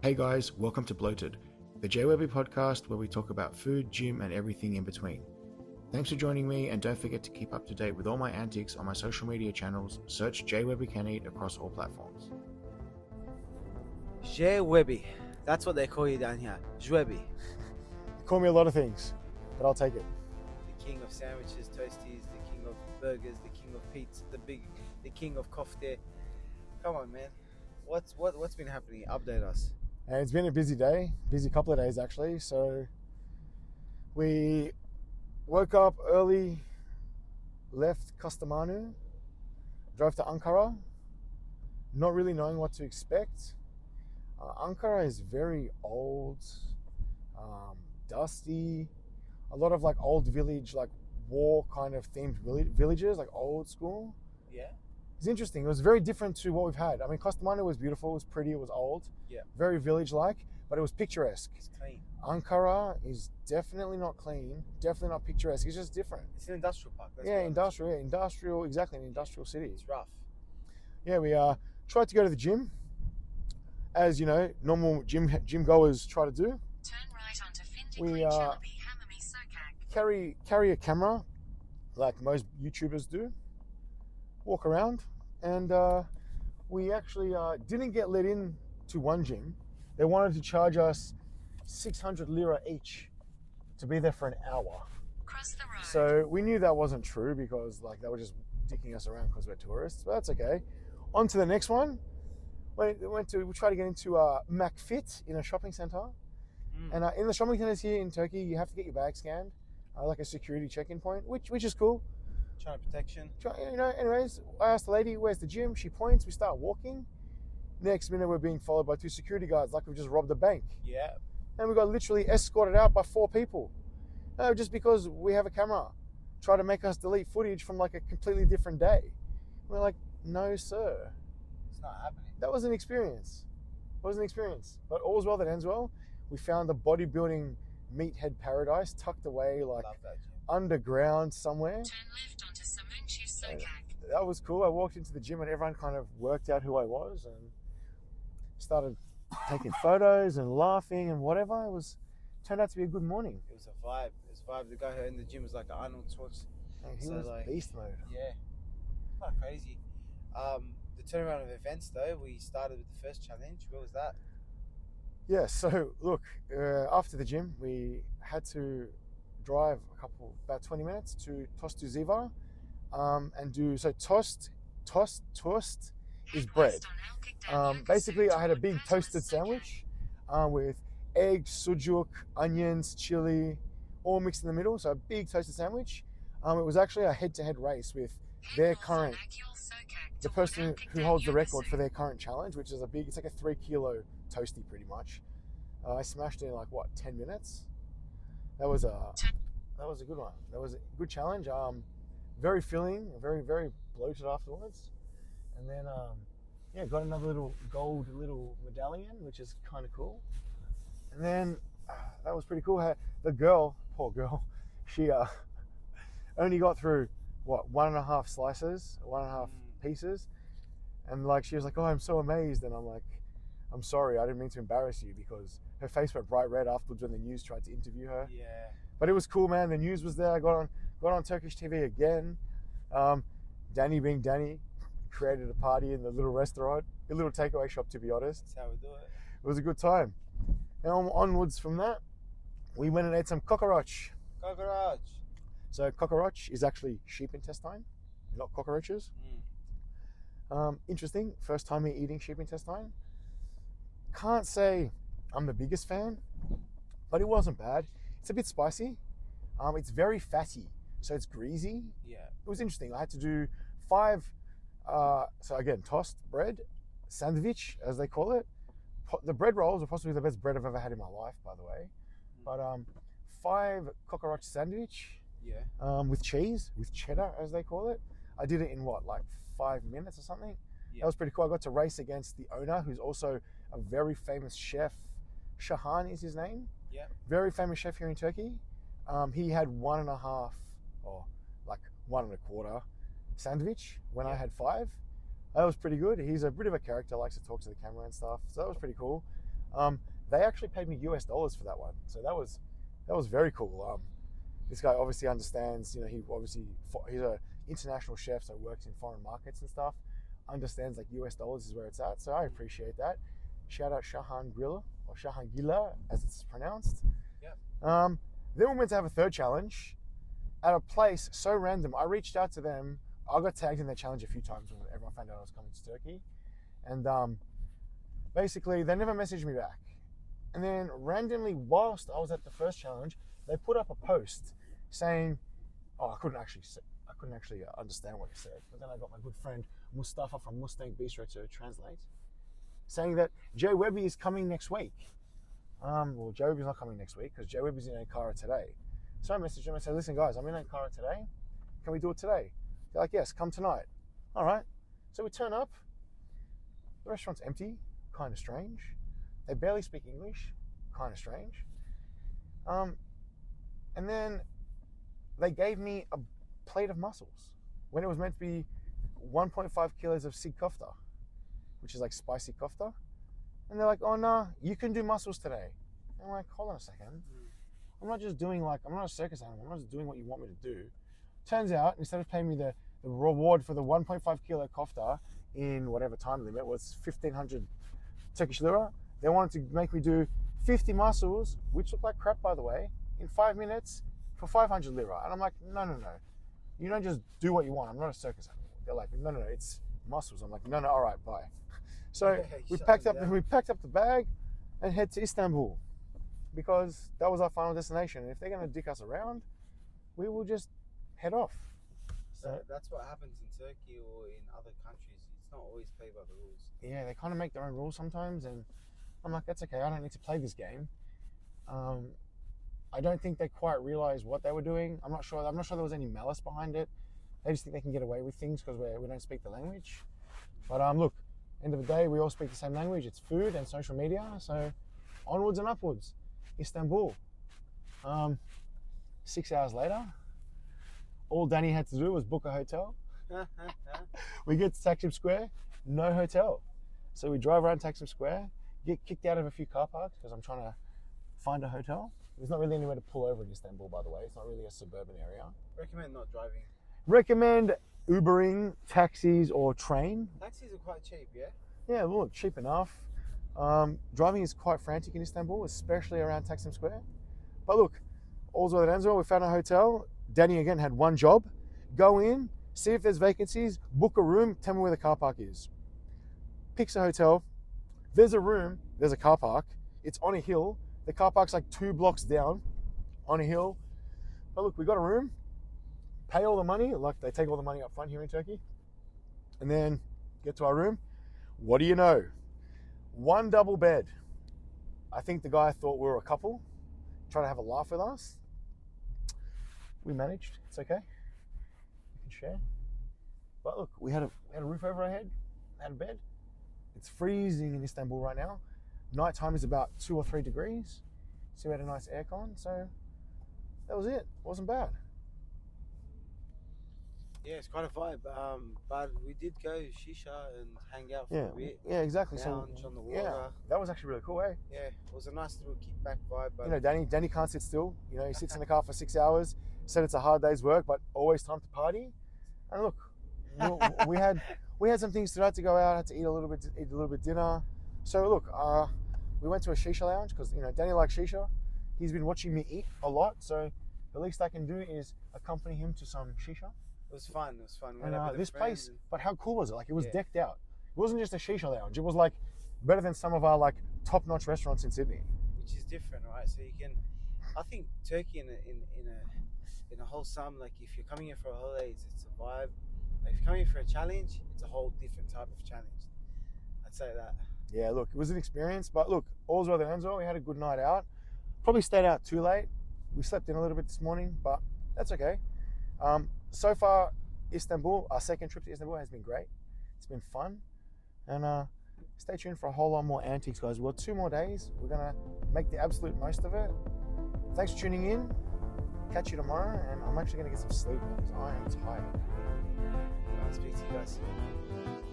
Hey guys, welcome to Bloated, the Jwebby podcast where we talk about food, gym, and everything in between. Thanks for joining me, and don't forget to keep up to date with all my antics on my social media channels. Search Jwebby Can Eat across all platforms. Jwebby. That's what they call you down here. Jwebby. You call me a lot of things, but I'll take it. The king of sandwiches, toasties, the king of burgers, the king of pizza, the king of kofte. Come on, man. What's been happening? Update us. And it's been a busy day, busy couple of days actually. So we woke up early, left Kastamonu, drove to Ankara, not really knowing what to expect. Ankara is very old, dusty, a lot of like old village, like war kind of themed villages, like old school. Yeah. It's interesting. It was very different to what we've had. I mean, Kastamonu was beautiful, it was pretty, it was old, Yeah. very village-like, but it was picturesque. It's clean. Ankara is definitely not clean, definitely not picturesque. It's just different. It's an industrial park. That's Yeah, what industrial, exactly, an industrial city. It's rough. Yeah, we tried to go to the gym, as you know, normal gym goers try to do. Turn right onto We Findlay Hamami Sokak. carry a camera, like most YouTubers do, walk around, and we actually didn't get let in to one gym. They wanted to charge us 600 lira each to be there for an hour. Cross the road. So we knew that wasn't true because like they were just dicking us around because we're tourists, but that's okay. On to the next one. We tried to get into McFit in a shopping center. And in the shopping centers here in Turkey, you have to get your bag scanned, like a security check-in point, which is cool. China protection. Anyways, I asked the lady, where's the gym? She points, we start walking. Next minute, we're being followed by two security guards like we've just robbed a bank. Yeah. And we got literally escorted out by 4 people. Just because we have a camera. Try to make us delete footage from like a completely different day. We're like, no, sir. It's not happening. That was an experience. But all's well that ends well. We found the bodybuilding meathead paradise tucked away like Love that gym. underground somewhere. Turn left onto Samunchi Sokak. That was cool. I walked into the gym and everyone kind of worked out who I was and started taking photos and laughing and whatever. Turned out to be a good morning. It was a vibe. It was a vibe. The guy in the gym was like Arnold Schwarzenegger. And he So, was like, beast mode. Yeah. Not crazy. The turnaround of events though, we started with the first challenge. What was that? Yeah, so look, after the gym, we had to drive about 20 minutes to Tost Ziva and do, so toast is bread. Basically, I had a big toasted sandwich with eggs, sujuk, onions, chili, all mixed in the middle. So a big toasted sandwich. It was actually a head-to-head race with the person who holds the record for their current challenge, which is it's like a 3 kilo toasty pretty much. I smashed it in like 10 minutes. That was a good one. That was a good challenge. Very filling, very, very bloated afterwards. And then got another little gold medallion, which is kind of cool. And then that was pretty cool. The girl, poor girl, she only got through 1.5 slices, 1.5 pieces, and like she was like, "Oh, I'm so amazed," and I'm like, "I'm sorry, I didn't mean to embarrass you," because her face went bright red afterwards when the news tried to interview her. Yeah. But it was cool, man. The news was there. I got on Turkish TV again. Danny being Danny created a party in the little restaurant, a little takeaway shop, to be honest. That's how we do it. It was a good time. And onwards from that, we went and ate some cockroach. Cockroach. So cockroach is actually sheep intestine, not cockroaches. Interesting. First time me eating sheep intestine. Can't say I'm the biggest fan, but it wasn't bad. It's a bit spicy. It's very fatty, so it's greasy. Yeah. It was interesting. I had to do 5, so again, tossed bread, sandwich, as they call it. The bread rolls are possibly the best bread I've ever had in my life, by the way. But 5 cockroach sandwich, Yeah. with cheese, with cheddar, as they call it. I did it in 5 minutes or something. Yeah. That was pretty cool. I got to race against the owner, who's also a very famous chef. Shahan is his name. Yeah. Very famous chef here in Turkey. He had 1.5 or 1.25 sandwich when I had 5. That was pretty good. He's a bit of a character, likes to talk to the camera and stuff. So that was pretty cool. They actually paid me US dollars for that one, so that was very cool. This guy obviously understands. You know, he's a international chef, so works in foreign markets and stuff. Understands like US dollars is where it's at, so I appreciate that. Shout out Shahan Grilla or Shahan Gila as it's pronounced. Yeah. Then we went to have a third challenge at a place so random. I reached out to them. I got tagged in their challenge a few times when everyone found out I was coming to Turkey, and basically they never messaged me back. And then randomly, whilst I was at the first challenge, they put up a post saying, "Oh, I couldn't actually understand what it said." But then I got my good friend Mustafa from Mustang Bistro to translate, saying that Jwebby is coming next week. Well, Jwebby's not coming next week because Jwebby's in Ankara today. So I messaged them and said, "Listen, guys, I'm in Ankara today. Can we do it today?" They're like, "Yes, come tonight." All right. So we turn up. The restaurant's empty. Kind of strange. They barely speak English. Kind of strange. And then they gave me a plate of mussels when it was meant to be 1.5 kilos of sig kofta, which is like spicy kofta. And they're like, "Oh, no, you can do mussels today." And I'm like, hold on a second. I'm not a circus animal. I'm not just doing what you want me to do. Turns out, instead of paying me the reward for the 1.5 kilo kofta in whatever time limit was 1,500 Turkish lira, they wanted to make me do 50 mussels, which look like crap, by the way, in 5 minutes for 500 lira. And I'm like, no. You don't just do what you want. I'm not a circus animal. They're like, no, it's mussels. I'm like, no, all right, bye. So we packed up the bag and head to Istanbul because that was our final destination. And if they're going to dick us around, we will just head off. So that's what happens in Turkey or in other countries. It's not always played by the rules. Yeah, they kind of make their own rules sometimes, and I'm like, that's okay. I don't need to play this game. I don't think they quite realized what they were doing. I'm not sure there was any malice behind it. They just think they can get away with things because we don't speak the language. But look, end of the day, we all speak the same language. It's food and social media. So onwards and upwards. Istanbul. 6 hours later, all Danny had to do was book a hotel. We get to Taksim Square, no hotel. So we drive around Taksim Square, get kicked out of a few car parks because I'm trying to find a hotel. There's not really anywhere to pull over in Istanbul, by the way. It's not really a suburban area. Recommend not driving. Recommend Ubering, taxis, or train. Taxis are quite cheap, yeah? Yeah, look, cheap enough. Driving is quite frantic in Istanbul, especially around Taksim Square. But look, all's well that ends well. We found a hotel. Danny, again, had one job. Go in, see if there's vacancies, book a room, tell me where the car park is. Picks a hotel. There's a room, there's a car park. It's on a hill. The car park's like 2 blocks down on a hill. But look, we got a room, pay all the money, like they take all the money up front here in Turkey, and then get to our room. What do you know? 1 double bed. I think the guy thought we were a couple, trying to have a laugh with us. We managed, it's okay. We can share. But look, we had a roof over our head, had a bed. It's freezing in Istanbul right now. Nighttime is about 2 or 3 degrees. So we had a nice aircon, so that was it. It wasn't bad. Yeah, it's quite a vibe. But we did go shisha and hang out for a bit. Yeah, exactly. Lounge on the water. Yeah, that was actually really cool, eh? Yeah, it was a nice little kickback vibe. But you know, Danny can't sit still. You know, he sits in the car for 6 hours. Said it's a hard day's work, but always time to party. And look, we had some things tonight to go out. Had to eat a little bit dinner. So look, we went to a shisha lounge because Danny likes shisha. He's been watching me eat a lot, so the least I can do is accompany him to some shisha. It was fun. And this place, but how cool was it? Like it was decked out. It wasn't just a shisha lounge. It was like better than some of our like top-notch restaurants in Sydney. Which is different, right? So you can, I think Turkey in a whole sum, like if you're coming here for a holiday, it's a vibe. Like if you're coming here for a challenge, it's a whole different type of challenge. I'd say that. Yeah, look, it was an experience, but look, all's well that ends well. We had a good night out. Probably stayed out too late. We slept in a little bit this morning, but that's okay. So far, Istanbul, our second trip to Istanbul has been great. It's been fun. And stay tuned for a whole lot more antiques, guys. We've got 2 more days. We're going to make the absolute most of it. Thanks for tuning in. Catch you tomorrow. And I'm actually going to get some sleep because I am tired. I'll speak to you guys soon.